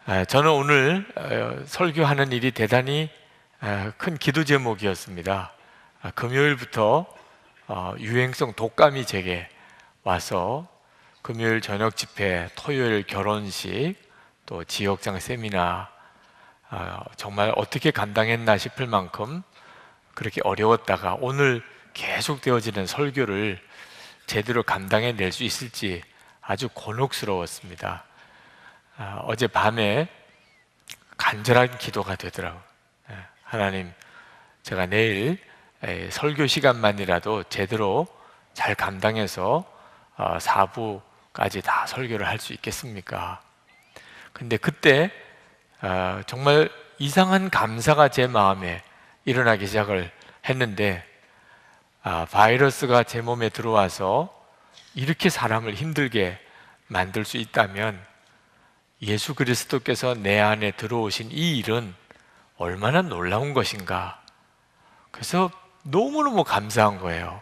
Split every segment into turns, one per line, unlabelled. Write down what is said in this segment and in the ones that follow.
저는 오늘 설교하는 일이 대단히 큰 기도 제목이었습니다. 금요일부터 유행성 독감이 제게 와서 금요일 저녁 집회, 토요일 결혼식, 또 지역장 세미나, 정말 어떻게 감당했나 싶을 만큼 그렇게 어려웠다가 오늘 계속되어지는 설교를 제대로 감당해낼 수 있을지 아주 곤혹스러웠습니다. 어젯밤에 간절한 기도가 되더라고요. 하나님, 제가 내일 설교 시간만이라도 제대로 잘 감당해서 4부까지 다 설교를 할 수 있겠습니까? 근데 그때 정말 이상한 감사가 제 마음에 일어나기 시작을 했는데, 바이러스가 제 몸에 들어와서 이렇게 사람을 힘들게 만들 수 있다면 예수 그리스도께서 내 안에 들어오신 이 일은 얼마나 놀라운 것인가. 그래서 너무너무 감사한 거예요.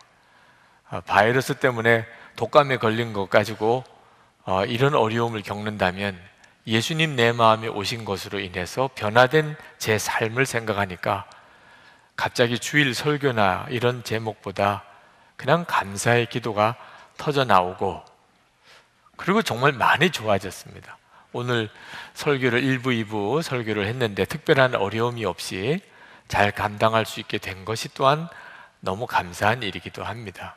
바이러스 때문에 독감에 걸린 것 가지고 이런 어려움을 겪는다면 예수님 내 마음에 오신 것으로 인해서 변화된 제 삶을 생각하니까 갑자기 주일 설교나 이런 제목보다 그냥 감사의 기도가 터져 나오고, 그리고 정말 많이 좋아졌습니다. 오늘 설교를 1부, 2부 설교를 했는데 특별한 어려움이 없이 잘 감당할 수 있게 된 것이 또한 너무 감사한 일이기도 합니다.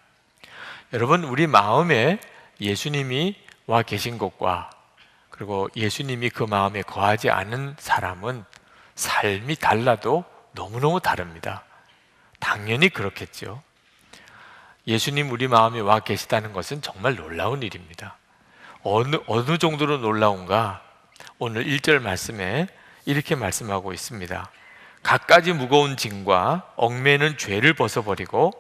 여러분, 우리 마음에 예수님이 와 계신 것과 그리고 예수님이 그 마음에 거하지 않은 사람은 삶이 달라도 너무너무 다릅니다. 당연히 그렇겠죠. 예수님 우리 마음에 와 계시다는 것은 정말 놀라운 일입니다. 어느 정도로 놀라운가? 오늘 1절 말씀에 이렇게 말씀하고 있습니다. 갖가지 무거운 짐과 얽매는 죄를 벗어버리고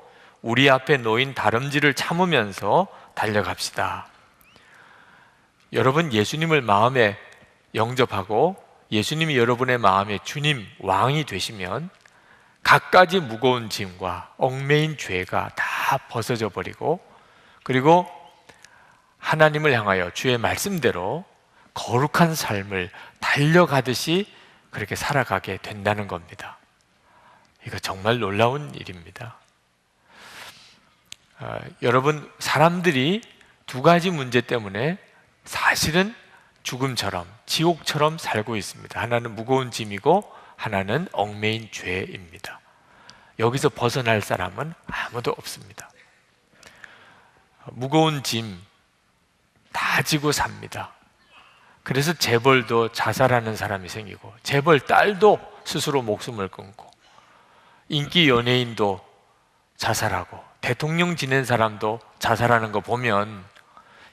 우리 앞에 놓인 다름질을 참으면서 달려갑시다. 여러분, 예수님을 마음에 영접하고 예수님이 여러분의 마음에 주님, 왕이 되시면 갖가지 무거운 짐과 얽매인 죄가 다 벗어져 버리고, 그리고 하나님을 향하여 주의 말씀대로 거룩한 삶을 달려가듯이 그렇게 살아가게 된다는 겁니다. 이거 정말 놀라운 일입니다. 여러분, 사람들이 두 가지 문제 때문에 사실은 죽음처럼, 지옥처럼 살고 있습니다. 하나는 무거운 짐이고 하나는 얽매인 죄입니다. 여기서 벗어날 사람은 아무도 없습니다. 무거운 짐 다 지고 삽니다. 그래서 재벌도 자살하는 사람이 생기고, 재벌 딸도 스스로 목숨을 끊고, 인기 연예인도 자살하고, 대통령 지낸 사람도 자살하는 거 보면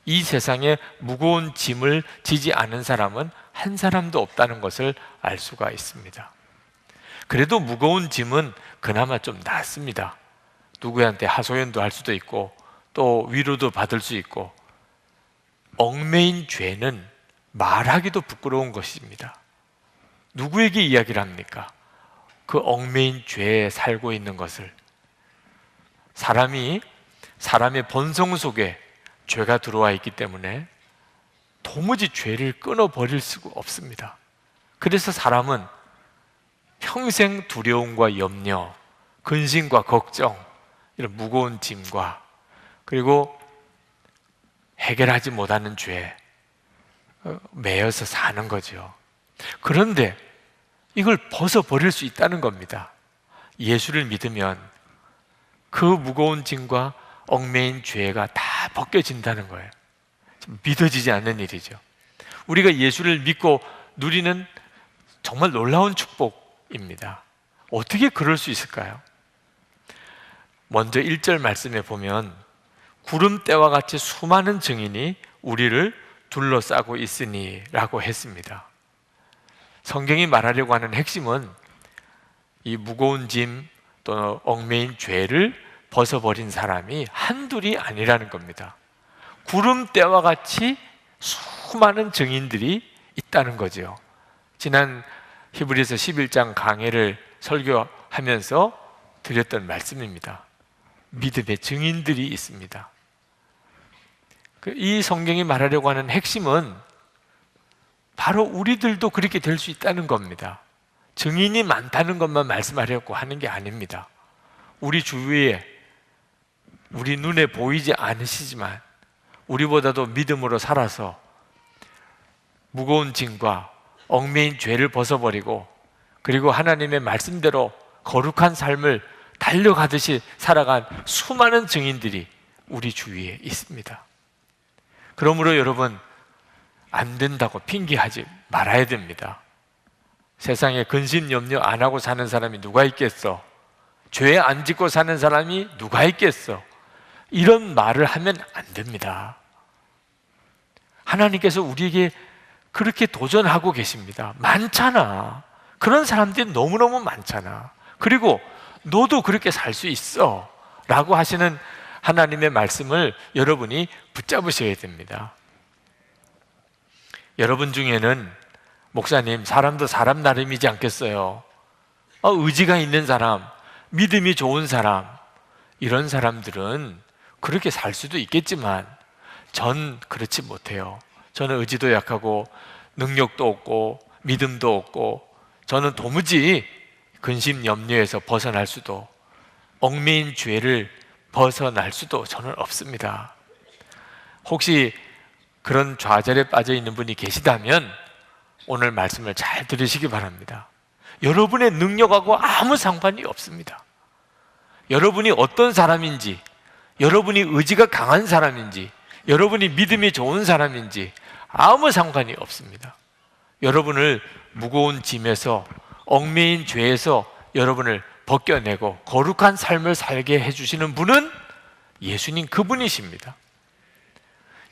이 세상에 무거운 짐을 지지 않은 사람은 한 사람도 없다는 것을 알 수가 있습니다. 그래도 무거운 짐은 그나마 좀 낫습니다. 누구한테 하소연도 할 수도 있고 또 위로도 받을 수 있고, 얽매인 죄는 말하기도 부끄러운 것입니다. 누구에게 이야기를 합니까? 그 얽매인 죄에 살고 있는 것을. 사람의 본성 속에 죄가 들어와 있기 때문에 도무지 죄를 끊어버릴 수가 없습니다. 그래서 사람은 평생 두려움과 염려, 근심과 걱정, 이런 무거운 짐과, 그리고 해결하지 못하는 죄에 매여서 사는 거죠. 그런데 이걸 벗어버릴 수 있다는 겁니다. 예수를 믿으면 그 무거운 짐과 얽매인 죄가 다 벗겨진다는 거예요. 믿어지지 않는 일이죠. 우리가 예수를 믿고 누리는 정말 놀라운 축복입니다. 어떻게 그럴 수 있을까요? 먼저 1절 말씀에 보면 구름대와 같이 수많은 증인이 우리를 둘러싸고 있으니 라고 했습니다. 성경이 말하려고 하는 핵심은 이 무거운 짐 또는 얽매인 죄를 벗어버린 사람이 한둘이 아니라는 겁니다. 구름대와 같이 수많은 증인들이 있다는 거죠. 지난 히브리서 11장 강해를 설교하면서 드렸던 말씀입니다. 믿음의 증인들이 있습니다. 이 성경이 말하려고 하는 핵심은 바로 우리들도 그렇게 될 수 있다는 겁니다. 증인이 많다는 것만 말씀하려고 하는 게 아닙니다. 우리 주위에 우리 눈에 보이지 않으시지만 우리보다도 믿음으로 살아서 무거운 짐과 얽매인 죄를 벗어버리고 그리고 하나님의 말씀대로 거룩한 삶을 달려가듯이 살아간 수많은 증인들이 우리 주위에 있습니다. 그러므로 여러분, 안 된다고 핑계하지 말아야 됩니다. 세상에 근심 염려 안 하고 사는 사람이 누가 있겠어? 죄 안 짓고 사는 사람이 누가 있겠어? 이런 말을 하면 안 됩니다. 하나님께서 우리에게 그렇게 도전하고 계십니다. 많잖아. 그런 사람들이 너무너무 많잖아. 그리고 너도 그렇게 살 수 있어 라고 하시는 하나님의 말씀을 여러분이 붙잡으셔야 됩니다. 여러분 중에는 목사님, 사람도 사람 나름이지 않겠어요? 의지가 있는 사람, 믿음이 좋은 사람, 이런 사람들은 그렇게 살 수도 있겠지만 전 그렇지 못해요. 저는 의지도 약하고 능력도 없고 믿음도 없고 저는 도무지 근심 염려에서 벗어날 수도, 얽매인 죄를 벗어날 수도 저는 없습니다. 혹시 그런 좌절에 빠져 있는 분이 계시다면 오늘 말씀을 잘 들으시기 바랍니다. 여러분의 능력하고 아무 상관이 없습니다. 여러분이 어떤 사람인지, 여러분이 의지가 강한 사람인지, 여러분이 믿음이 좋은 사람인지 아무 상관이 없습니다. 여러분을 무거운 짐에서, 얽매인 죄에서 여러분을 벗겨내고 거룩한 삶을 살게 해주시는 분은 예수님 그분이십니다.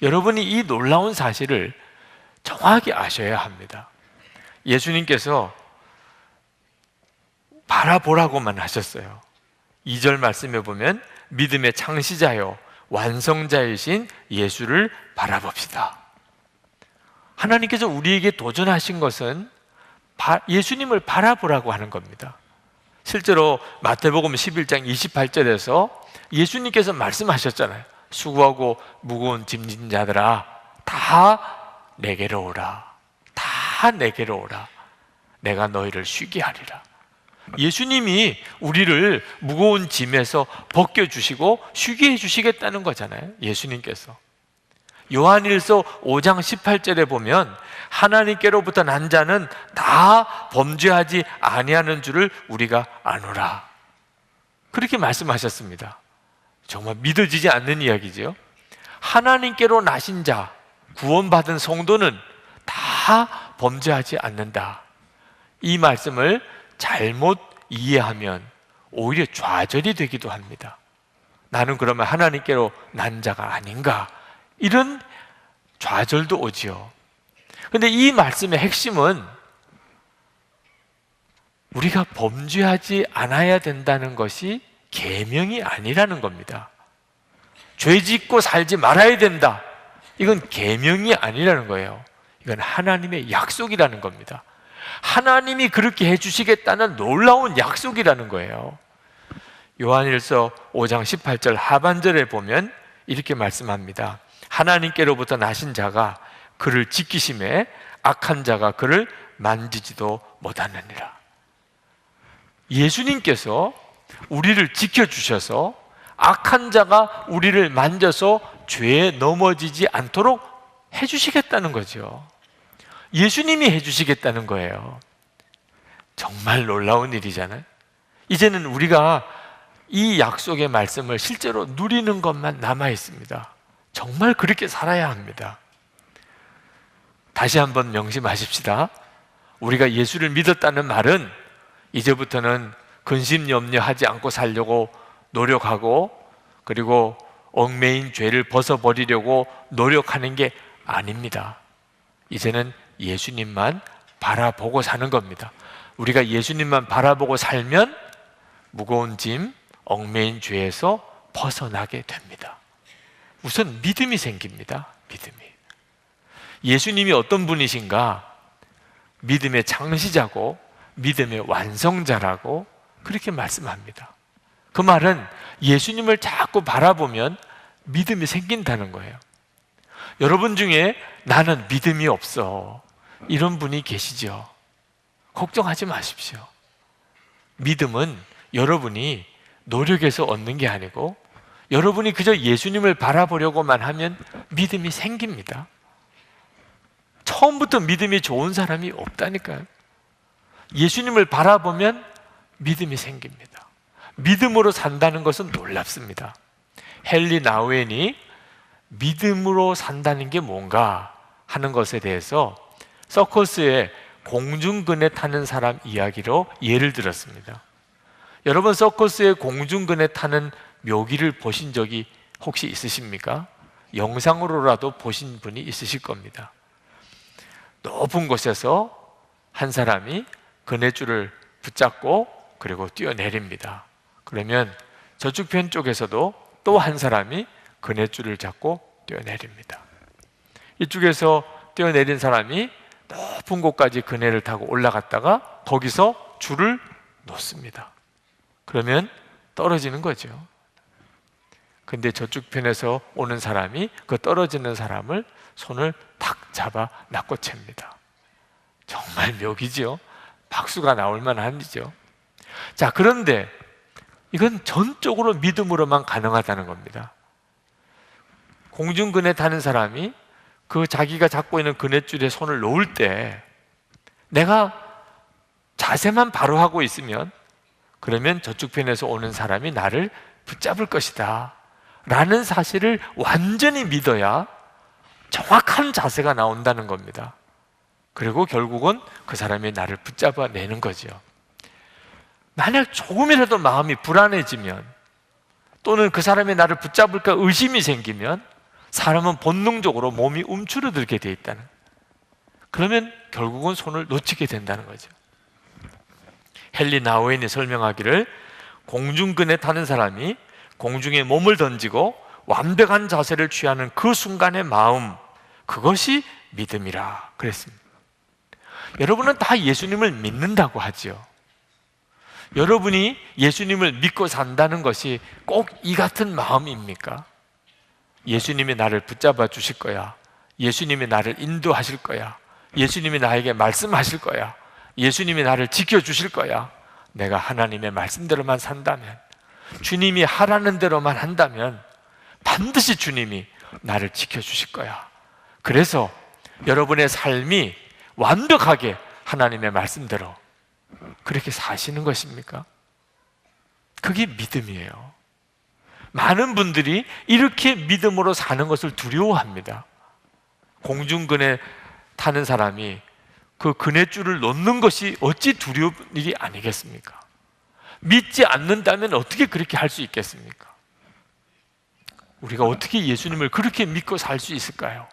여러분이 이 놀라운 사실을 정확히 아셔야 합니다. 예수님께서 바라보라고만 하셨어요. 2절 말씀에 보면 믿음의 창시자요 완성자이신 예수를 바라봅시다. 하나님께서 우리에게 도전하신 것은 예수님을 바라보라고 하는 겁니다. 실제로 마태복음 11장 28절에서 예수님께서 말씀하셨잖아요. 수고하고 무거운 짐진 자들아 다 내게로 오라. 다 내게로 오라. 내가 너희를 쉬게 하리라. 예수님이 우리를 무거운 짐에서 벗겨주시고 쉬게 해주시겠다는 거잖아요. 예수님께서. 요한일서 5장 18절에 보면 하나님께로부터 난 자는 다 범죄하지 아니하는 줄을 우리가 아노라. 그렇게 말씀하셨습니다. 정말 믿어지지 않는 이야기죠. 하나님께로 나신 자, 구원받은 성도는 다 범죄하지 않는다. 이 말씀을 잘못 이해하면 오히려 좌절이 되기도 합니다. 나는 그러면 하나님께로 난 자가 아닌가? 이런 좌절도 오지요. 그런데 이 말씀의 핵심은 우리가 범죄하지 않아야 된다는 것이 계명이 아니라는 겁니다. 죄 짓고 살지 말아야 된다. 이건 계명이 아니라는 거예요. 이건 하나님의 약속이라는 겁니다. 하나님이 그렇게 해주시겠다는 놀라운 약속이라는 거예요. 요한일서 5장 18절 하반절에 보면 이렇게 말씀합니다. 하나님께로부터 나신 자가 그를 지키심에 악한 자가 그를 만지지도 못하느니라. 예수님께서 우리를 지켜주셔서 악한 자가 우리를 만져서 죄에 넘어지지 않도록 해주시겠다는 거죠. 예수님이 해주시겠다는 거예요. 정말 놀라운 일이잖아요. 이제는 우리가 이 약속의 말씀을 실제로 누리는 것만 남아 있습니다. 정말 그렇게 살아야 합니다. 다시 한번 명심하십시다. 우리가 예수를 믿었다는 말은 이제부터는 근심 염려하지 않고 살려고 노력하고 그리고 얽매인 죄를 벗어버리려고 노력하는 게 아닙니다. 이제는 예수님만 바라보고 사는 겁니다. 우리가 예수님만 바라보고 살면 무거운 짐, 얽매인 죄에서 벗어나게 됩니다. 우선 믿음이 생깁니다. 믿음이. 예수님이 어떤 분이신가? 믿음의 창시자고 믿음의 완성자라고 그렇게 말씀합니다. 그 말은 예수님을 자꾸 바라보면 믿음이 생긴다는 거예요. 여러분 중에 나는 믿음이 없어. 이런 분이 계시죠. 걱정하지 마십시오. 믿음은 여러분이 노력해서 얻는 게 아니고 여러분이 그저 예수님을 바라보려고만 하면 믿음이 생깁니다. 처음부터 믿음이 좋은 사람이 없다니까요. 예수님을 바라보면 믿음이 생깁니다. 믿음으로 산다는 것은 놀랍습니다. 헨리 나우엔이 믿음으로 산다는 게 뭔가 하는 것에 대해서 서커스에 공중근에 타는 사람 이야기로 예를 들었습니다. 여러분, 서커스에 공중근에 타는 묘기를 보신 적이 혹시 있으십니까? 영상으로라도 보신 분이 있으실 겁니다. 높은 곳에서 한 사람이 그네줄을 붙잡고 그리고 뛰어내립니다. 그러면 저쪽 편 쪽에서도 또 한 사람이 그네줄을 잡고 뛰어내립니다. 이쪽에서 뛰어내린 사람이 높은 곳까지 그네를 타고 올라갔다가 거기서 줄을 놓습니다. 그러면 떨어지는 거죠. 근데 저쪽 편에서 오는 사람이 그 떨어지는 사람을 손을 탁 잡아 낚고챕니다. 정말 묘기죠. 박수가 나올 만한이죠. 자, 그런데 이건 전적으로 믿음으로만 가능하다는 겁니다. 공중근에 타는 사람이 그 자기가 잡고 있는 그네줄에 손을 놓을 때 내가 자세만 바로 하고 있으면 그러면 저쪽 편에서 오는 사람이 나를 붙잡을 것이다 라는 사실을 완전히 믿어야 정확한 자세가 나온다는 겁니다. 그리고 결국은 그 사람이 나를 붙잡아내는 거죠. 만약 조금이라도 마음이 불안해지면 또는 그 사람이 나를 붙잡을까 의심이 생기면 사람은 본능적으로 몸이 움츠러들게 돼 있다는, 그러면 결국은 손을 놓치게 된다는 거죠. 헨리 나우엔이 설명하기를 공중근에 타는 사람이 공중에 몸을 던지고 완벽한 자세를 취하는 그 순간의 마음, 그것이 믿음이라 그랬습니다. 여러분은 다 예수님을 믿는다고 하죠. 여러분이 예수님을 믿고 산다는 것이 꼭 이 같은 마음입니까? 예수님이 나를 붙잡아 주실 거야. 예수님이 나를 인도하실 거야. 예수님이 나에게 말씀하실 거야. 예수님이 나를 지켜주실 거야. 내가 하나님의 말씀대로만 산다면, 주님이 하라는 대로만 한다면 반드시 주님이 나를 지켜주실 거야. 그래서 여러분의 삶이 완벽하게 하나님의 말씀대로 그렇게 사시는 것입니까? 그게 믿음이에요. 많은 분들이 이렇게 믿음으로 사는 것을 두려워합니다. 공중근에 타는 사람이 그 그네줄을 놓는 것이 어찌 두려운 일이 아니겠습니까? 믿지 않는다면 어떻게 그렇게 할 수 있겠습니까? 우리가 어떻게 예수님을 그렇게 믿고 살 수 있을까요?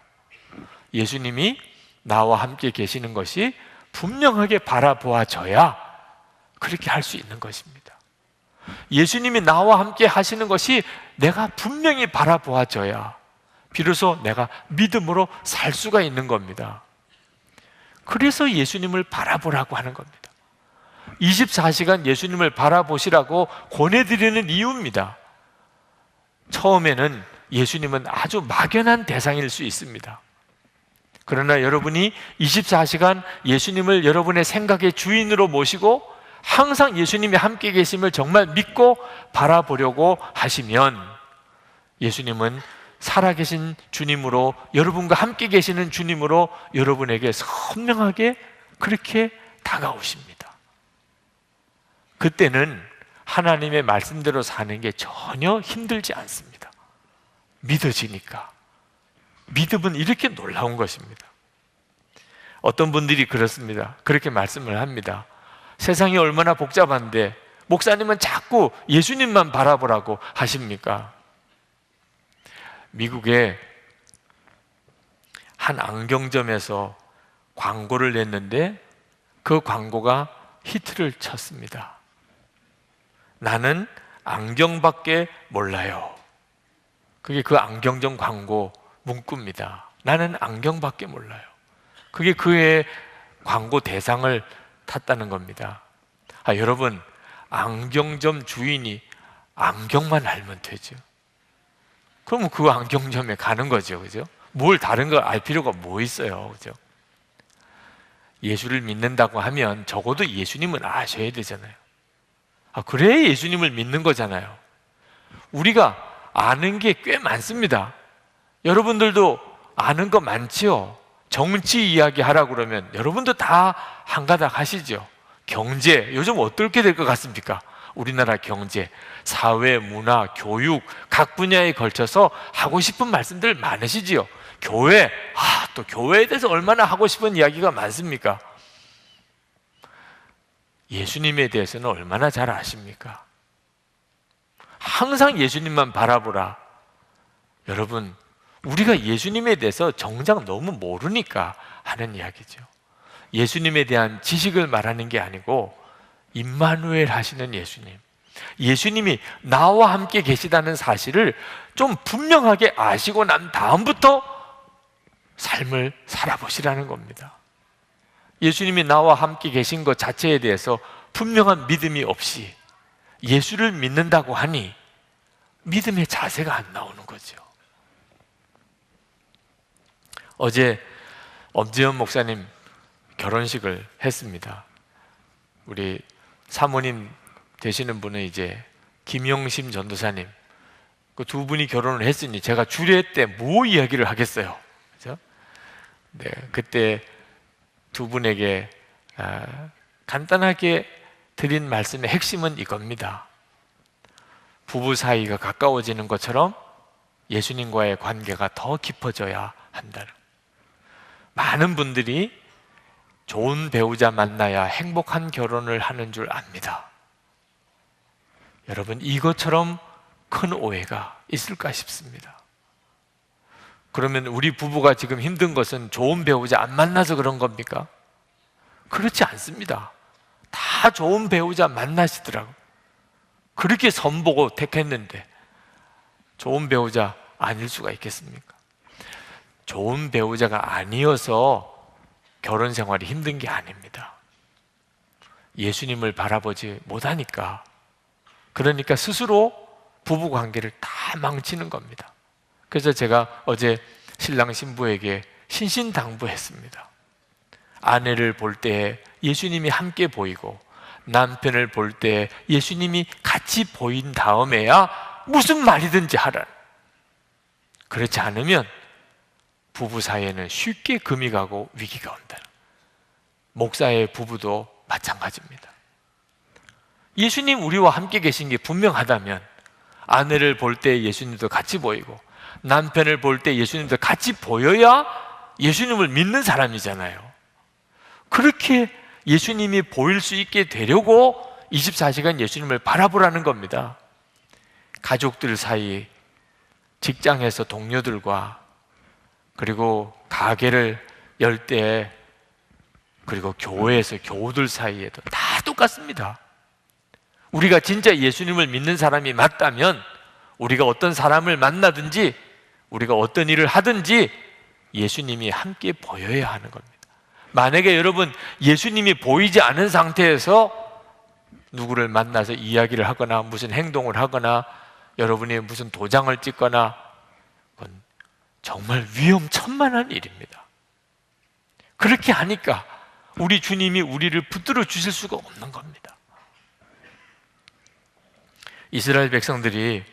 예수님이 나와 함께 계시는 것이 분명하게 바라보아져야 그렇게 할 수 있는 것입니다. 예수님이 나와 함께 하시는 것이 내가 분명히 바라보아져야 비로소 내가 믿음으로 살 수가 있는 겁니다. 그래서 예수님을 바라보라고 하는 겁니다. 24시간 예수님을 바라보시라고 권해드리는 이유입니다. 처음에는 예수님은 아주 막연한 대상일 수 있습니다. 그러나 여러분이 24시간 예수님을 여러분의 생각의 주인으로 모시고 항상 예수님이 함께 계심을 정말 믿고 바라보려고 하시면 예수님은 살아계신 주님으로, 여러분과 함께 계시는 주님으로 여러분에게 선명하게 그렇게 다가오십니다. 그때는 하나님의 말씀대로 사는 게 전혀 힘들지 않습니다. 믿어지니까. 믿음은 이렇게 놀라운 것입니다. 어떤 분들이 그렇습니다. 그렇게 말씀을 합니다. 세상이 얼마나 복잡한데 목사님은 자꾸 예수님만 바라보라고 하십니까? 미국의 한 안경점에서 광고를 냈는데 그 광고가 히트를 쳤습니다. 나는 안경밖에 몰라요. 그게 그 안경점 광고 문구입니다. 나는 안경밖에 몰라요. 그게 그의 광고 대상을 탔다는 겁니다. 여러분, 안경점 주인이 안경만 알면 되죠. 그러면 그 안경점에 가는 거죠, 그죠? 뭘 다른 걸 알 필요가 뭐 있어요, 그죠? 예수를 믿는다고 하면 적어도 예수님은 아셔야 되잖아요. 그래야 예수님을 믿는 거잖아요. 우리가 아는 게 꽤 많습니다. 여러분들도 아는 거 많지요. 정치 이야기 하라고 그러면 여러분도 다 한가닥 하시죠. 경제, 요즘 어떻게 될 것 같습니까? 우리나라 경제, 사회, 문화, 교육 각 분야에 걸쳐서 하고 싶은 말씀들 많으시지요. 교회, 또 교회에 대해서 얼마나 하고 싶은 이야기가 많습니까? 예수님에 대해서는 얼마나 잘 아십니까? 항상 예수님만 바라보라. 여러분, 우리가 예수님에 대해서 정작 너무 모르니까 하는 이야기죠. 예수님에 대한 지식을 말하는 게 아니고 임마누엘 하시는 예수님, 예수님이 나와 함께 계시다는 사실을 좀 분명하게 아시고 난 다음부터 삶을 살아보시라는 겁니다. 예수님이 나와 함께 계신 것 자체에 대해서 분명한 믿음이 없이 예수를 믿는다고 하니 믿음의 자세가 안 나오는 거죠. 어제 엄지현 목사님 결혼식을 했습니다. 우리 사모님 되시는 분은 이제 김용심 전도사님, 그 두 분이 결혼을 했으니 제가 주례 때 뭐 이야기를 하겠어요, 그렇죠? 네, 그때 두 분에게 간단하게 드린 말씀의 핵심은 이겁니다. 부부 사이가 가까워지는 것처럼 예수님과의 관계가 더 깊어져야 한다는. 많은 분들이 좋은 배우자 만나야 행복한 결혼을 하는 줄 압니다. 여러분, 이것처럼 큰 오해가 있을까 싶습니다. 그러면 우리 부부가 지금 힘든 것은 좋은 배우자 안 만나서 그런 겁니까? 그렇지 않습니다. 다 좋은 배우자 만나시더라고요. 그렇게 선보고 택했는데 좋은 배우자 아닐 수가 있겠습니까? 좋은 배우자가 아니어서 결혼 생활이 힘든 게 아닙니다. 예수님을 바라보지 못하니까, 그러니까 스스로 부부 관계를 다 망치는 겁니다. 그래서 제가 어제 신랑 신부에게 신신당부했습니다. 아내를 볼 때 예수님이 함께 보이고 남편을 볼 때 예수님이 같이 보인 다음에야 무슨 말이든지 하라. 그렇지 않으면 부부 사이에는 쉽게 금이 가고 위기가 온다. 목사의 부부도 마찬가지입니다. 예수님 우리와 함께 계신 게 분명하다면 아내를 볼 때 예수님도 같이 보이고 남편을 볼 때 예수님도 같이 보여야 예수님을 믿는 사람이잖아요. 그렇게 예수님이 보일 수 있게 되려고 24시간 예수님을 바라보라는 겁니다. 가족들 사이, 직장에서 동료들과, 그리고 가게를 열 때, 그리고 교회에서 교우들 사이에도 다 똑같습니다. 우리가 진짜 예수님을 믿는 사람이 맞다면 우리가 어떤 사람을 만나든지 우리가 어떤 일을 하든지 예수님이 함께 보여야 하는 겁니다. 만약에 여러분 예수님이 보이지 않은 상태에서 누구를 만나서 이야기를 하거나 무슨 행동을 하거나 여러분이 무슨 도장을 찍거나, 그건 정말 위험천만한 일입니다. 그렇게 하니까 우리 주님이 우리를 붙들어 주실 수가 없는 겁니다. 이스라엘 백성들이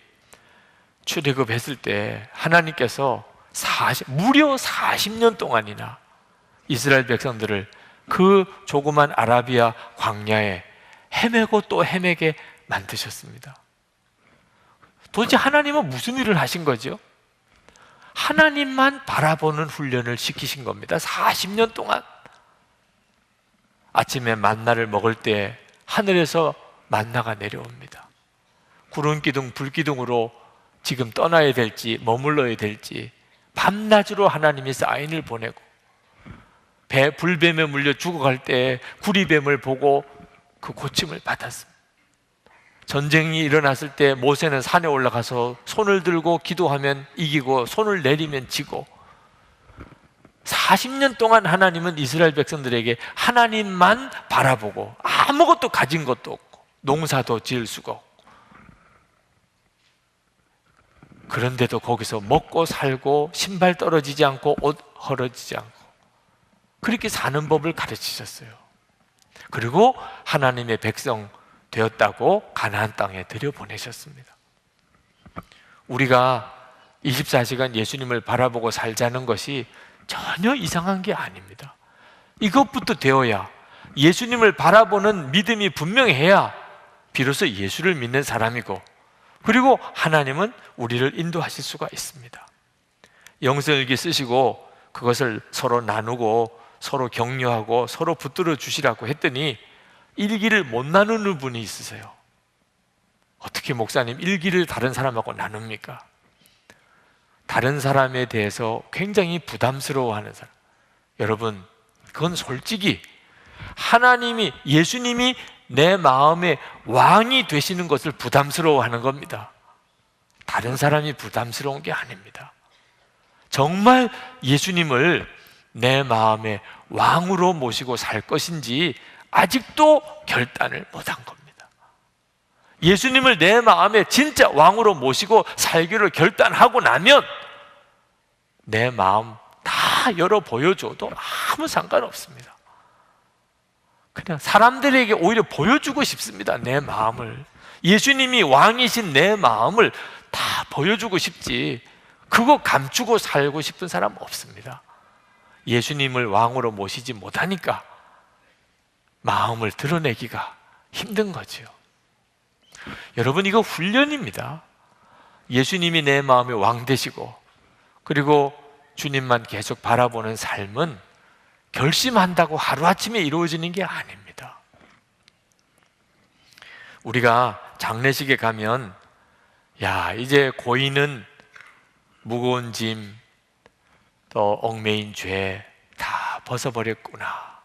출애굽했을 때 하나님께서 무려 40년 동안이나 이스라엘 백성들을 그 조그만 아라비아 광야에 헤매고 또 헤매게 만드셨습니다. 도대체 하나님은 무슨 일을 하신 거죠? 하나님만 바라보는 훈련을 시키신 겁니다. 40년 동안. 아침에 만나를 먹을 때 하늘에서 만나가 내려옵니다. 구름 기둥, 불 기둥으로 지금 떠나야 될지 머물러야 될지 밤낮으로 하나님이 사인을 보내고, 불뱀에 물려 죽어갈 때 구리뱀을 보고 그 고침을 받았습니다. 전쟁이 일어났을 때 모세는 산에 올라가서 손을 들고 기도하면 이기고 손을 내리면 지고, 40년 동안 하나님은 이스라엘 백성들에게 하나님만 바라보고 아무것도 가진 것도 없고 농사도 지을 수가 없고, 그런데도 거기서 먹고 살고 신발 떨어지지 않고 옷 헐어지지 않고 그렇게 사는 법을 가르치셨어요. 그리고 하나님의 백성 되었다고 가나안 땅에 들여보내셨습니다. 우리가 24시간 예수님을 바라보고 살자는 것이 전혀 이상한 게 아닙니다. 이것부터 되어야, 예수님을 바라보는 믿음이 분명해야 비로소 예수를 믿는 사람이고, 그리고 하나님은 우리를 인도하실 수가 있습니다. 영성일기 쓰시고 그것을 서로 나누고 서로 격려하고 서로 붙들어 주시라고 했더니 일기를 못 나누는 분이 있으세요. 어떻게 목사님 일기를 다른 사람하고 나눕니까? 다른 사람에 대해서 굉장히 부담스러워하는 사람, 여러분, 그건 솔직히 하나님이, 예수님이 내 마음의 왕이 되시는 것을 부담스러워하는 겁니다. 다른 사람이 부담스러운 게 아닙니다. 정말 예수님을 내 마음의 왕으로 모시고 살 것인지 아직도 결단을 못한 겁니다. 예수님을 내 마음에 진짜 왕으로 모시고 살기로 결단하고 나면 내 마음 다 열어 보여줘도 아무 상관없습니다. 그냥 사람들에게 오히려 보여주고 싶습니다. 내 마음을, 예수님이 왕이신 내 마음을 다 보여주고 싶지, 그거 감추고 살고 싶은 사람 없습니다. 예수님을 왕으로 모시지 못하니까 마음을 드러내기가 힘든 거지요. 여러분, 이거 훈련입니다. 예수님이 내 마음의 왕 되시고, 그리고 주님만 계속 바라보는 삶은 결심한다고 하루아침에 이루어지는 게 아닙니다. 우리가 장례식에 가면, 야, 이제 고인은 무거운 짐, 또 얽매인 죄 다 벗어버렸구나,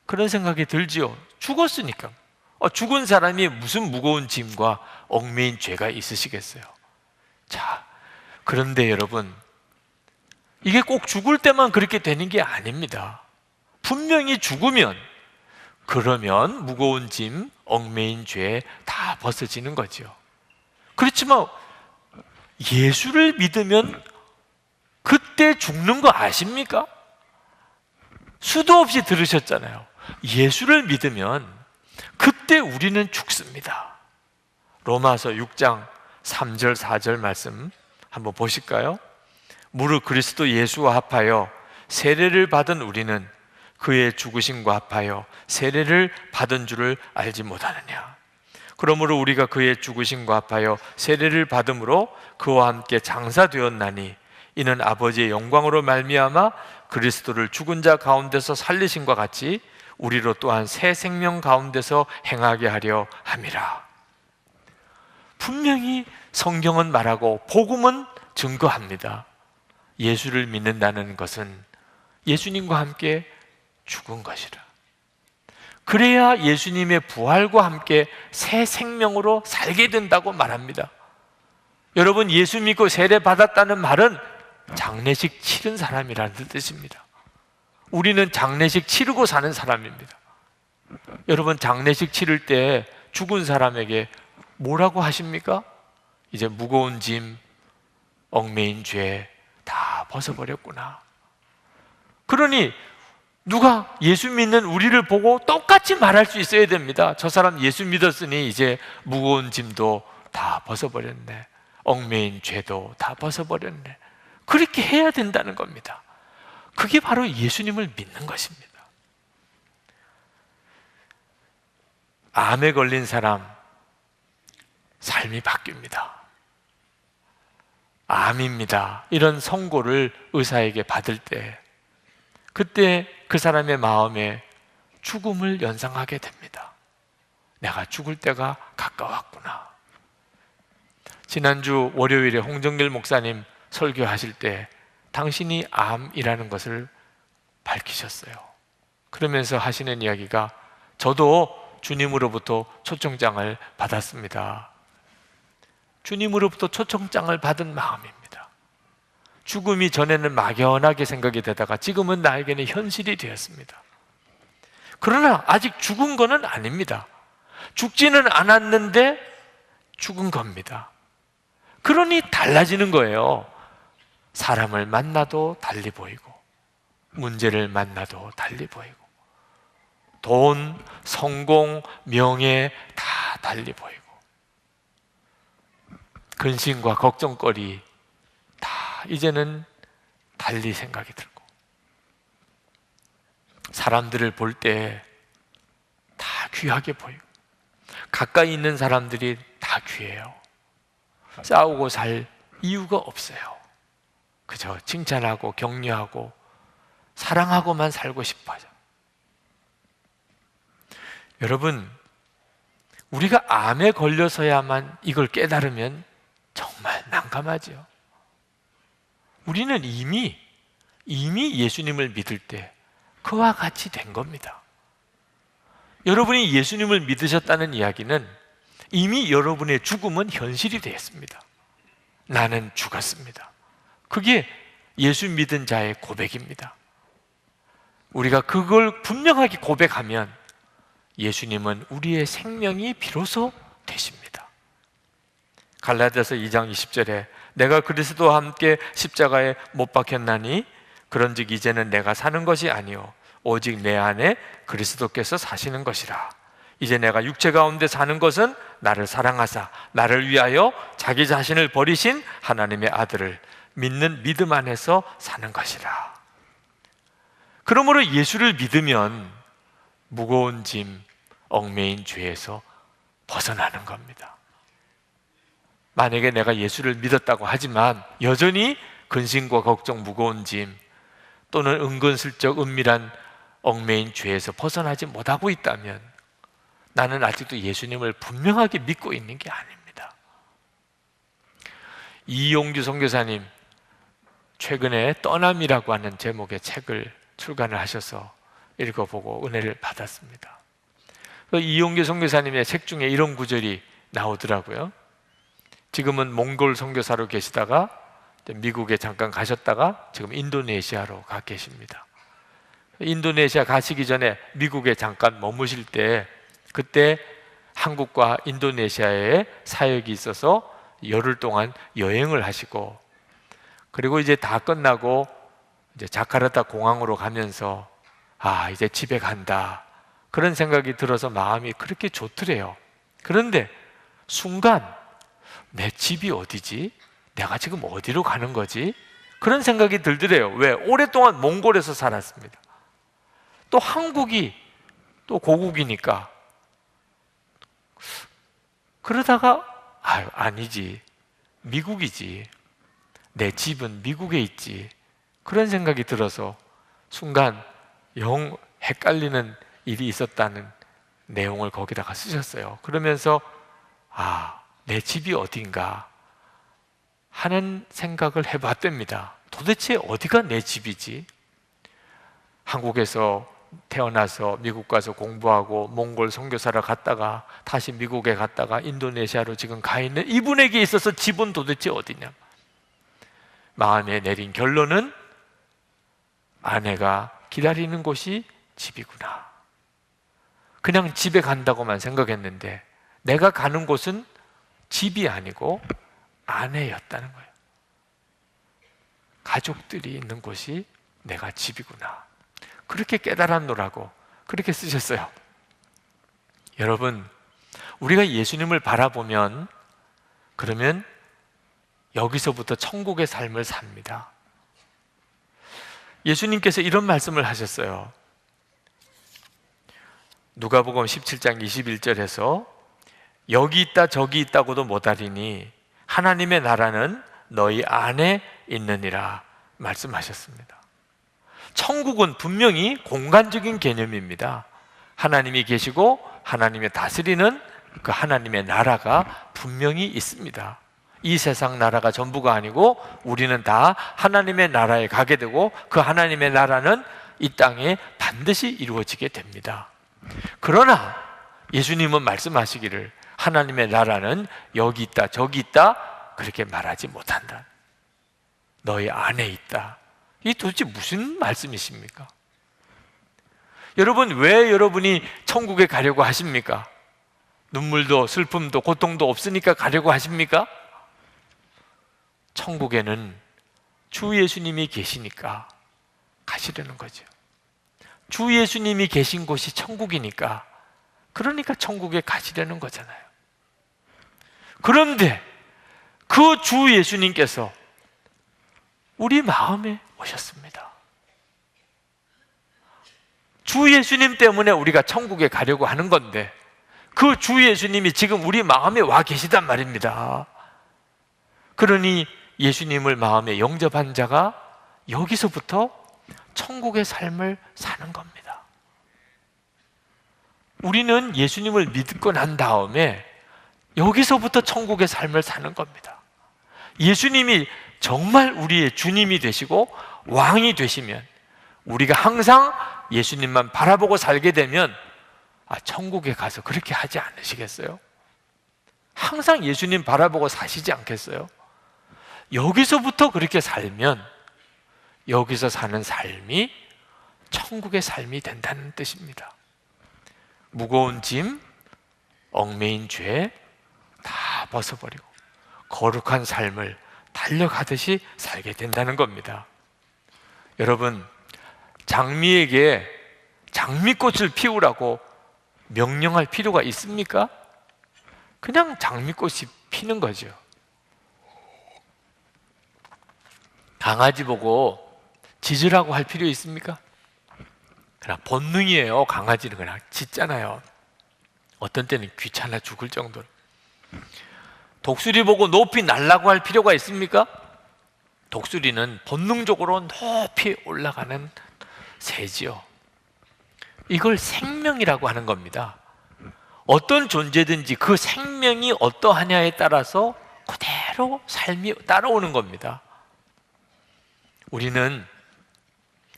그런 생각이 들지요. 죽었으니까. 죽은 사람이 무슨 무거운 짐과 얽매인 죄가 있으시겠어요? 자, 그런데 여러분, 이게 꼭 죽을 때만 그렇게 되는 게 아닙니다. 분명히 죽으면, 그러면 무거운 짐, 얽매인 죄 다 벗어지는 거죠. 그렇지만 예수를 믿으면 그때 죽는 거 아십니까? 수도 없이 들으셨잖아요. 예수를 믿으면 그때 우리는 죽습니다. 로마서 6장 3절 4절 말씀 한번 보실까요? 무릇 그리스도 예수와 합하여 세례를 받은 우리는 그의 죽으심과 합하여 세례를 받은 줄을 알지 못하느냐. 그러므로 우리가 그의 죽으심과 합하여 세례를 받음으로 그와 함께 장사되었나니 이는 아버지의 영광으로 말미암아 그리스도를 죽은 자 가운데서 살리심과 같이 우리로 또한 새 생명 가운데서 행하게 하려 함이라. 분명히 성경은 말하고 복음은 증거합니다. 예수를 믿는다는 것은 예수님과 함께 죽은 것이라. 그래야 예수님의 부활과 함께 새 생명으로 살게 된다고 말합니다. 여러분, 예수 믿고 세례 받았다는 말은 장례식 치른 사람이라는 뜻입니다. 우리는 장례식 치르고 사는 사람입니다. 여러분, 장례식 치를 때 죽은 사람에게 뭐라고 하십니까? 이제 무거운 짐, 얽매인 죄 다 벗어버렸구나. 그러니 누가 예수 믿는 우리를 보고 똑같이 말할 수 있어야 됩니다. 저 사람 예수 믿었으니 이제 무거운 짐도 다 벗어버렸네, 얽매인 죄도 다 벗어버렸네. 그렇게 해야 된다는 겁니다. 그게 바로 예수님을 믿는 것입니다. 암에 걸린 사람 삶이 바뀝니다. 암입니다, 이런 선고를 의사에게 받을 때, 그때 그 사람의 마음에 죽음을 연상하게 됩니다. 내가 죽을 때가 가까웠구나. 지난주 월요일에 홍정길 목사님 설교하실 때 당신이 암이라는 것을 밝히셨어요. 그러면서 하시는 이야기가, 저도 주님으로부터 초청장을 받았습니다. 주님으로부터 초청장을 받은 마음입니다. 죽음이 전에는 막연하게 생각이 되다가 지금은 나에게는 현실이 되었습니다. 그러나 아직 죽은 거는 아닙니다. 죽지는 않았는데 죽은 겁니다. 그러니 달라지는 거예요. 사람을 만나도 달리 보이고, 문제를 만나도 달리 보이고, 돈, 성공, 명예 다 달리 보이고, 근심과 걱정거리 다 이제는 달리 생각이 들고, 사람들을 볼 때 다 귀하게 보이고, 가까이 있는 사람들이 다 귀해요. 싸우고 살 이유가 없어요. 그저 칭찬하고 격려하고 사랑하고만 살고 싶어요. 여러분, 우리가 암에 걸려서야만 이걸 깨달으면 정말 난감하죠. 우리는 이미 예수님을 믿을 때 그와 같이 된 겁니다. 여러분이 예수님을 믿으셨다는 이야기는 이미 여러분의 죽음은 현실이 되었습니다. 나는 죽었습니다. 그게 예수 믿은 자의 고백입니다. 우리가 그걸 분명하게 고백하면 예수님은 우리의 생명이 비로소 되십니다. 갈라디아서 2장 20절에 내가 그리스도와 함께 십자가에 못 박혔나니 그런즉 이제는 내가 사는 것이 아니요 오직 내 안에 그리스도께서 사시는 것이라. 이제 내가 육체 가운데 사는 것은 나를 사랑하사 나를 위하여 자기 자신을 버리신 하나님의 아들을 믿는 믿음 안에서 사는 것이라. 그러므로 예수를 믿으면 무거운 짐, 얽매인 죄에서 벗어나는 겁니다. 만약에 내가 예수를 믿었다고 하지만 여전히 근심과 걱정, 무거운 짐 또는 은근슬쩍 은밀한 얽매인 죄에서 벗어나지 못하고 있다면 나는 아직도 예수님을 분명하게 믿고 있는 게 아닙니다. 이용규 선교사님 최근에 떠남이라고 하는 제목의 책을 출간을 하셔서 읽어보고 은혜를 받았습니다. 이용규 선교사님의 책 중에 이런 구절이 나오더라고요. 지금은 몽골 선교사로 계시다가 미국에 잠깐 가셨다가 지금 인도네시아로 가 계십니다. 인도네시아 가시기 전에 미국에 잠깐 머무실 때 그때 한국과 인도네시아에 사역이 있어서 열흘 동안 여행을 하시고, 그리고 이제 다 끝나고 이제 자카르타 공항으로 가면서 이제 집에 간다 그런 생각이 들어서 마음이 그렇게 좋더래요. 그런데 순간 내 집이 어디지? 내가 지금 어디로 가는 거지? 그런 생각이 들더래요. 왜? 오랫동안 몽골에서 살았습니다. 또 한국이 또 고국이니까. 그러다가 아니지, 미국이지, 내 집은 미국에 있지, 그런 생각이 들어서 순간 영 헷갈리는 일이 있었다는 내용을 거기다가 쓰셨어요. 그러면서 내 집이 어딘가 하는 생각을 해봤답니다. 도대체 어디가 내 집이지? 한국에서 태어나서 미국 가서 공부하고 몽골 선교사를 갔다가 다시 미국에 갔다가 인도네시아로 지금 가 있는 이분에게 있어서 집은 도대체 어디냐? 마음에 내린 결론은 아내가 기다리는 곳이 집이구나. 그냥 집에 간다고만 생각했는데 내가 가는 곳은 집이 아니고 아내였다는 거예요. 가족들이 있는 곳이 내가 집이구나. 그렇게 깨달았노라고 그렇게 쓰셨어요. 여러분, 우리가 예수님을 바라보면 그러면 여기서부터 천국의 삶을 삽니다. 예수님께서 이런 말씀을 하셨어요. 누가복음 17장 21절에서 여기 있다 저기 있다고도 못하리니 하나님의 나라는 너희 안에 있느니라 말씀하셨습니다. 천국은 분명히 공간적인 개념입니다. 하나님이 계시고 하나님이 다스리는 그 하나님의 나라가 분명히 있습니다. 이 세상 나라가 전부가 아니고 우리는 다 하나님의 나라에 가게 되고 그 하나님의 나라는 이 땅에 반드시 이루어지게 됩니다. 그러나 예수님은 말씀하시기를 하나님의 나라는 여기 있다 저기 있다 그렇게 말하지 못한다. 너희 안에 있다. 이게 도대체 무슨 말씀이십니까? 여러분, 왜 여러분이 천국에 가려고 하십니까? 눈물도 슬픔도 고통도 없으니까 가려고 하십니까? 천국에는 주 예수님이 계시니까 가시려는 거죠. 주 예수님이 계신 곳이 천국이니까, 그러니까 천국에 가시려는 거잖아요. 그런데 그 주 예수님께서 우리 마음에 오셨습니다. 주 예수님 때문에 우리가 천국에 가려고 하는 건데, 그 주 예수님이 지금 우리 마음에 와 계시단 말입니다. 그러니 예수님을 마음에 영접한 자가 여기서부터 천국의 삶을 사는 겁니다. 우리는 예수님을 믿고 난 다음에 여기서부터 천국의 삶을 사는 겁니다. 예수님이 정말 우리의 주님이 되시고 왕이 되시면, 우리가 항상 예수님만 바라보고 살게 되면 천국에 가서 그렇게 하지 않으시겠어요? 항상 예수님 바라보고 사시지 않겠어요? 여기서부터 그렇게 살면 여기서 사는 삶이 천국의 삶이 된다는 뜻입니다. 무거운 짐, 얽매인 죄 다 벗어버리고 거룩한 삶을 달려가듯이 살게 된다는 겁니다. 여러분, 장미에게 장미꽃을 피우라고 명령할 필요가 있습니까? 그냥 장미꽃이 피는 거죠. 강아지 보고 짖으라고 할 필요 있습니까? 그냥 본능이에요. 강아지는 그냥 짖잖아요. 어떤 때는 귀찮아 죽을 정도로. 독수리 보고 높이 날라고 할 필요가 있습니까? 독수리는 본능적으로 높이 올라가는 새지요. 이걸 생명이라고 하는 겁니다. 어떤 존재든지 그 생명이 어떠하냐에 따라서 그대로 삶이 따라오는 겁니다. 우리는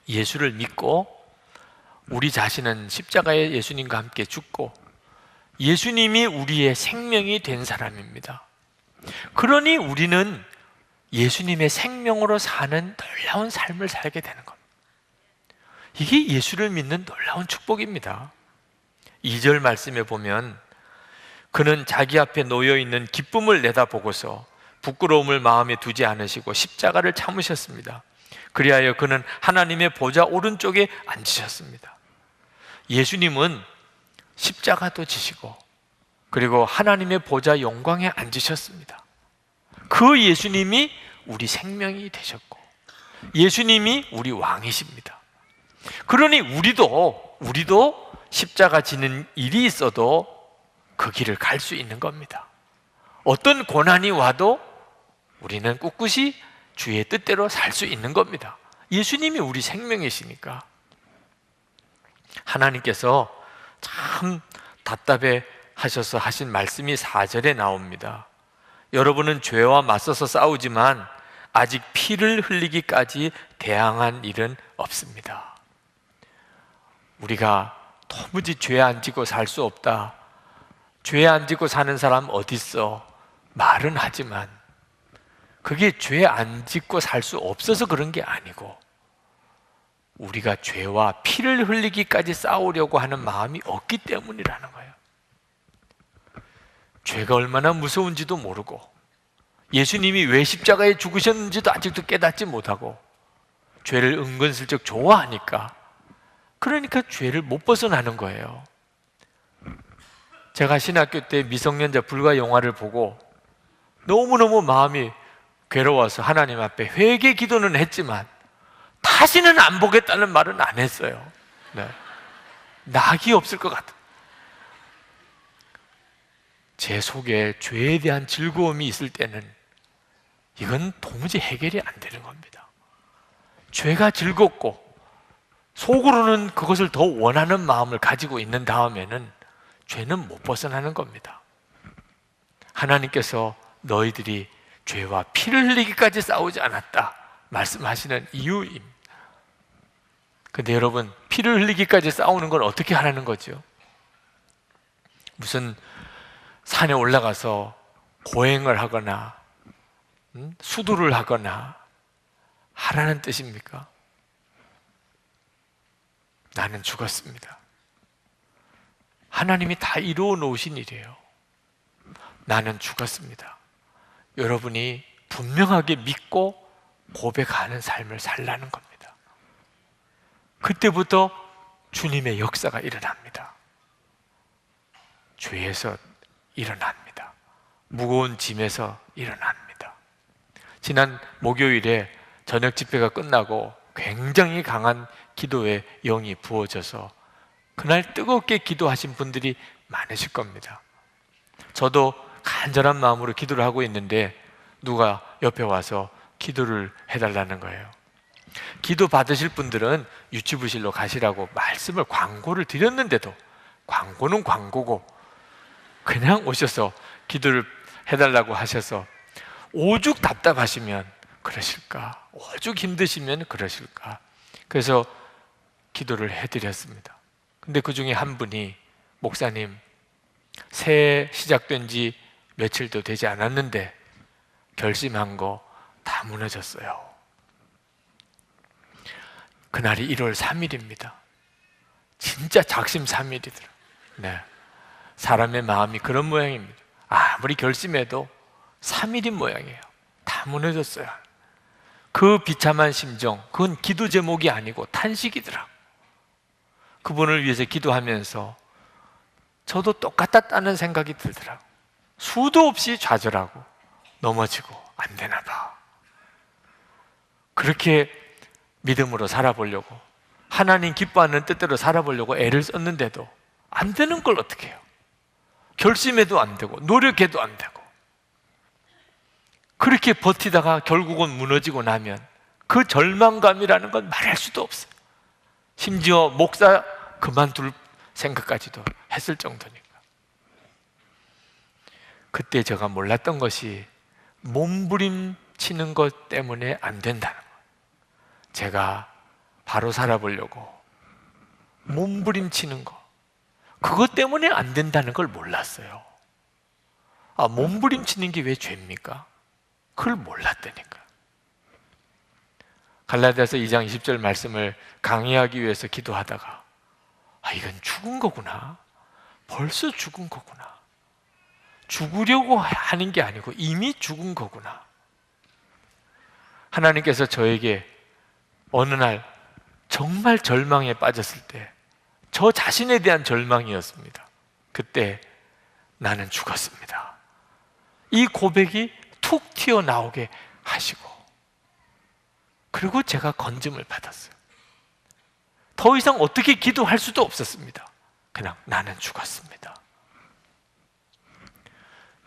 예수를 믿고 우리 자신은 십자가에 예수님과 함께 죽고 예수님이 우리의 생명이 된 사람입니다. 그러니 우리는 예수님의 생명으로 사는 놀라운 삶을 살게 되는 겁니다. 이게 예수를 믿는 놀라운 축복입니다. 2절 말씀에 보면, 그는 자기 앞에 놓여있는 기쁨을 내다보고서 부끄러움을 마음에 두지 않으시고 십자가를 참으셨습니다. 그리하여 그는 하나님의 보좌 오른쪽에 앉으셨습니다. 예수님은 십자가도 지시고 그리고 하나님의 보좌 영광에 앉으셨습니다. 그 예수님이 우리 생명이 되셨고 예수님이 우리 왕이십니다. 그러니 우리도 십자가 지는 일이 있어도 그 길을 갈 수 있는 겁니다. 어떤 고난이 와도 우리는 꿋꿋이 주의 뜻대로 살 수 있는 겁니다. 예수님이 우리 생명이시니까. 하나님께서 참 답답해 하셔서 하신 말씀이 4절에 나옵니다. 여러분은 죄와 맞서서 싸우지만 아직 피를 흘리기까지 대항한 일은 없습니다. 우리가 도무지 죄 안 지고 살 수 없다, 죄 안 지고 사는 사람 어디 있어? 말은 하지만 그게 죄 안 짓고 살 수 없어서 그런 게 아니고 우리가 죄와 피를 흘리기까지 싸우려고 하는 마음이 없기 때문이라는 거예요. 죄가 얼마나 무서운지도 모르고 예수님이 왜 십자가에 죽으셨는지도 아직도 깨닫지 못하고 죄를 은근슬쩍 좋아하니까, 그러니까 죄를 못 벗어나는 거예요. 제가 신학교 때 미성년자 불가 영화를 보고 너무너무 마음이 괴로워서 하나님 앞에 회개 기도는 했지만 다시는 안 보겠다는 말은 안 했어요. 네. 낙이 없을 것 같아요. 제 속에 죄에 대한 즐거움이 있을 때는 이건 도무지 해결이 안 되는 겁니다. 죄가 즐겁고 속으로는 그것을 더 원하는 마음을 가지고 있는 다음에는 죄는 못 벗어나는 겁니다. 하나님께서 너희들이 죄와 피를 흘리기까지 싸우지 않았다 말씀하시는 이유입니다. 근데 여러분, 피를 흘리기까지 싸우는 건 어떻게 하라는 거죠? 무슨 산에 올라가서 고행을 하거나 수도를 하거나 하라는 뜻입니까? 나는 죽었습니다. 하나님이 다 이루어 놓으신 일이에요. 나는 죽었습니다. 여러분이 분명하게 믿고 고백하는 삶을 살라는 겁니다. 그때부터 주님의 역사가 일어납니다. 죄에서 일어납니다. 무거운 짐에서 일어납니다. 지난 목요일에 저녁 집회가 끝나고 굉장히 강한 기도의 영이 부어져서 그날 뜨겁게 기도하신 분들이 많으실 겁니다. 저도 간절한 마음으로 기도를 하고 있는데 누가 옆에 와서 기도를 해달라는 거예요. 기도 받으실 분들은 유치부실로 가시라고 말씀을 광고를 드렸는데도, 광고는 광고고 그냥 오셔서 기도를 해달라고 하셔서 오죽 답답하시면 그러실까, 오죽 힘드시면 그러실까. 그래서 기도를 해드렸습니다. 근데 그 중에 한 분이, 목사님, 새해 시작된 지 며칠도 되지 않았는데 결심한 거 다 무너졌어요. 그날이 1월 3일입니다. 진짜 작심삼일이더라. 네. 사람의 마음이 그런 모양입니다. 아무리 결심해도 3일인 모양이에요. 다 무너졌어요. 그 비참한 심정, 그건 기도 제목이 아니고 탄식이더라. 그분을 위해서 기도하면서 저도 똑같았다는 생각이 들더라. 수도 없이 좌절하고 넘어지고 안 되나 봐. 그렇게 믿음으로 살아보려고, 하나님 기뻐하는 뜻대로 살아보려고 애를 썼는데도 안 되는 걸 어떻게 해요? 결심해도 안 되고 노력해도 안 되고, 그렇게 버티다가 결국은 무너지고 나면 그 절망감이라는 건 말할 수도 없어요. 심지어 목사 그만둘 생각까지도 했을 정도니까. 그때 제가 몰랐던 것이 몸부림치는 것 때문에 안 된다는 거예요. 제가 바로 살아보려고 몸부림치는 거, 그것 때문에 안 된다는 걸 몰랐어요. 몸부림치는 게 왜 죄입니까? 그걸 몰랐다니까. 갈라디아서 2장 20절 말씀을 강의하기 위해서 기도하다가 이건 죽은 거구나, 벌써 죽은 거구나, 죽으려고 하는 게 아니고 이미 죽은 거구나. 하나님께서 저에게 어느 날 정말 절망에 빠졌을 때, 저 자신에 대한 절망이었습니다. 그때 나는 죽었습니다, 이 고백이 툭 튀어나오게 하시고, 그리고 제가 건짐을 받았어요. 더 이상 어떻게 기도할 수도 없었습니다. 그냥 나는 죽었습니다.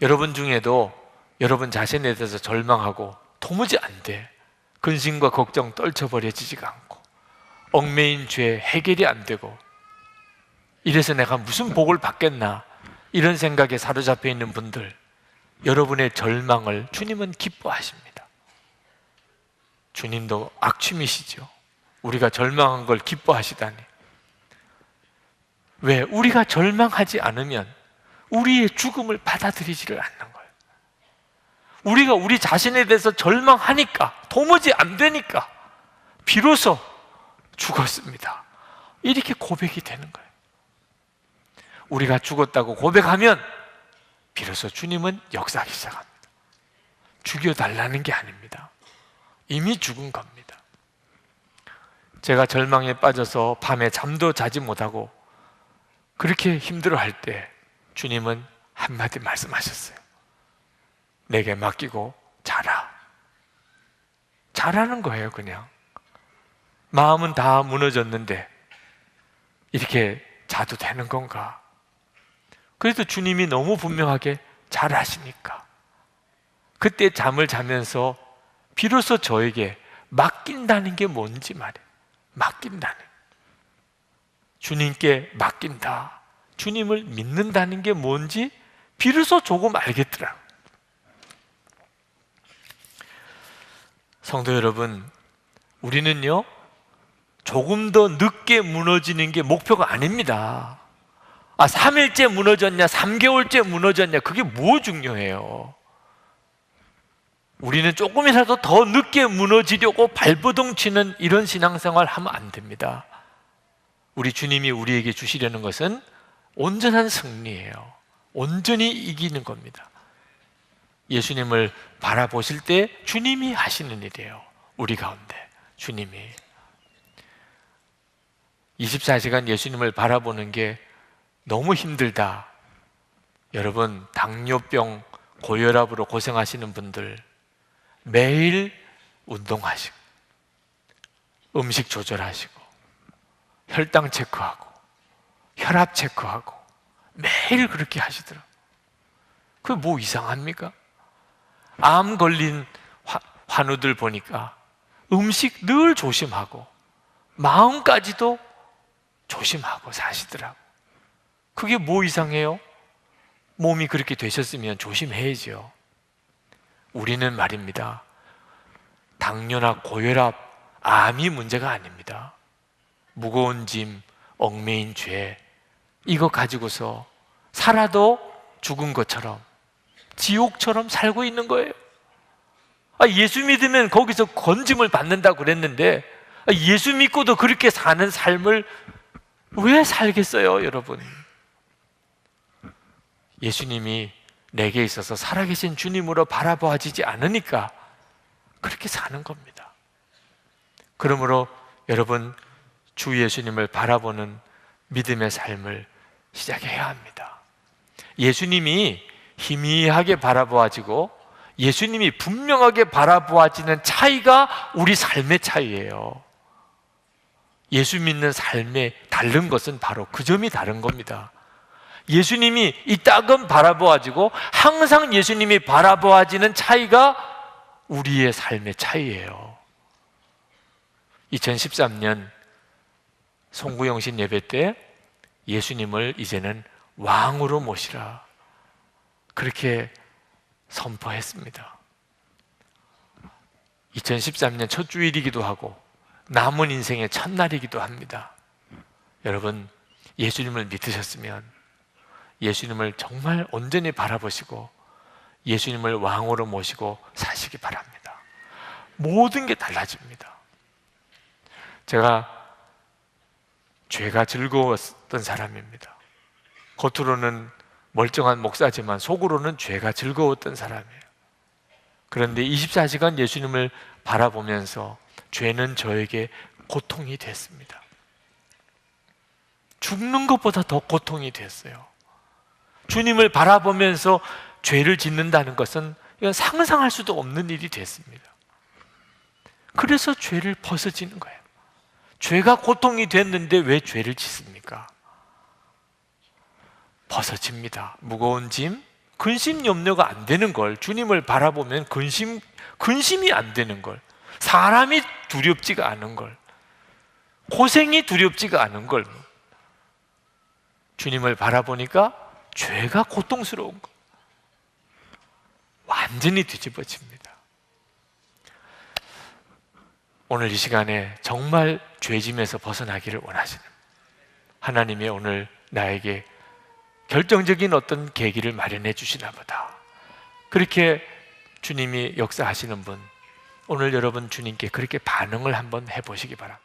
여러분 중에도 여러분 자신에 대해서 절망하고 도무지 안 돼, 근심과 걱정 떨쳐버려지지가 않고 얽매인 죄 해결이 안 되고, 이래서 내가 무슨 복을 받겠나, 이런 생각에 사로잡혀 있는 분들, 여러분의 절망을 주님은 기뻐하십니다. 주님도 악취미시죠. 우리가 절망한 걸 기뻐하시다니. 왜? 우리가 절망하지 않으면 우리의 죽음을 받아들이지를 않는 거예요. 우리가 우리 자신에 대해서 절망하니까, 도무지 안 되니까 비로소 죽었습니다, 이렇게 고백이 되는 거예요. 우리가 죽었다고 고백하면 비로소 주님은 역사하기 시작합니다. 죽여달라는 게 아닙니다. 이미 죽은 겁니다. 제가 절망에 빠져서 밤에 잠도 자지 못하고 그렇게 힘들어할 때 주님은 한마디 말씀하셨어요. 내게 맡기고 자라. 자라는 거예요. 그냥 마음은 다 무너졌는데 이렇게 자도 되는 건가? 그래도 주님이 너무 분명하게 잘하시니까 그때 잠을 자면서 비로소 저에게 맡긴다는 게 뭔지 말이에요. 맡긴다는, 주님께 맡긴다, 주님을 믿는다는 게 뭔지 비로소 조금 알겠더라고요. 성도 여러분, 우리는요 조금 더 늦게 무너지는 게 목표가 아닙니다. 3일째 무너졌냐 3개월째 무너졌냐, 그게 뭐 중요해요. 우리는 조금이라도 더 늦게 무너지려고 발버둥 치는 이런 신앙생활 하면 안 됩니다. 우리 주님이 우리에게 주시려는 것은 온전한 승리예요. 온전히 이기는 겁니다. 예수님을 바라보실 때 주님이 하시는 일이에요. 우리 가운데 주님이. 24시간 예수님을 바라보는 게 너무 힘들다. 여러분, 당뇨병, 고혈압으로 고생하시는 분들 매일 운동하시고 음식 조절하시고 혈당 체크하고 혈압 체크하고 매일 그렇게 하시더라고요. 그게 뭐 이상합니까? 암 걸린 환우들 보니까 음식 늘 조심하고 마음까지도 조심하고 사시더라고요. 그게 뭐 이상해요? 몸이 그렇게 되셨으면 조심해야죠. 우리는 말입니다, 당뇨나 고혈압, 암이 문제가 아닙니다. 무거운 짐, 얽매인 죄, 이거 가지고서 살아도 죽은 것처럼 지옥처럼 살고 있는 거예요. 예수 믿으면 거기서 건짐을 받는다고 그랬는데 예수 믿고도 그렇게 사는 삶을 왜 살겠어요, 여러분? 예수님이 내게 있어서 살아계신 주님으로 바라보아지지 않으니까 그렇게 사는 겁니다. 그러므로 여러분, 주 예수님을 바라보는 믿음의 삶을 시작해야 합니다. 예수님이 희미하게 바라보아지고 예수님이 분명하게 바라보아지는 차이가 우리 삶의 차이예요. 예수 믿는 삶의 다른 것은 바로 그 점이 다른 겁니다. 예수님이 이따금 바라보아지고 항상 예수님이 바라보아지는 차이가 우리의 삶의 차이예요. 2013년 송구영신 예배 때 예수님을 이제는 왕으로 모시라, 그렇게 선포했습니다. 2013년 첫 주일이기도 하고 남은 인생의 첫날이기도 합니다. 여러분, 예수님을 믿으셨으면 예수님을 정말 온전히 바라보시고 예수님을 왕으로 모시고 사시기 바랍니다. 모든 게 달라집니다. 제가 죄가 즐거웠던 사람입니다. 겉으로는 멀쩡한 목사지만 속으로는 죄가 즐거웠던 사람이에요. 그런데 24시간 예수님을 바라보면서 죄는 저에게 고통이 됐습니다. 죽는 것보다 더 고통이 됐어요. 주님을 바라보면서 죄를 짓는다는 것은 이건 상상할 수도 없는 일이 됐습니다. 그래서 죄를 벗어지는 거예요. 죄가 고통이 됐는데 왜 죄를 짓습니까? 벗어집니다. 무거운 짐, 근심 염려가 안 되는 걸, 주님을 바라보면 근심이 안 되는 걸, 사람이 두렵지가 않은 걸, 고생이 두렵지가 않은 걸, 주님을 바라보니까 죄가 고통스러운 것, 완전히 뒤집어집니다. 오늘 이 시간에 정말 죄짐에서 벗어나기를 원하시는 하나님이 오늘 나에게 결정적인 어떤 계기를 마련해 주시나 보다, 그렇게 주님이 역사하시는 분, 오늘 여러분 주님께 그렇게 반응을 한번 해보시기 바랍니다.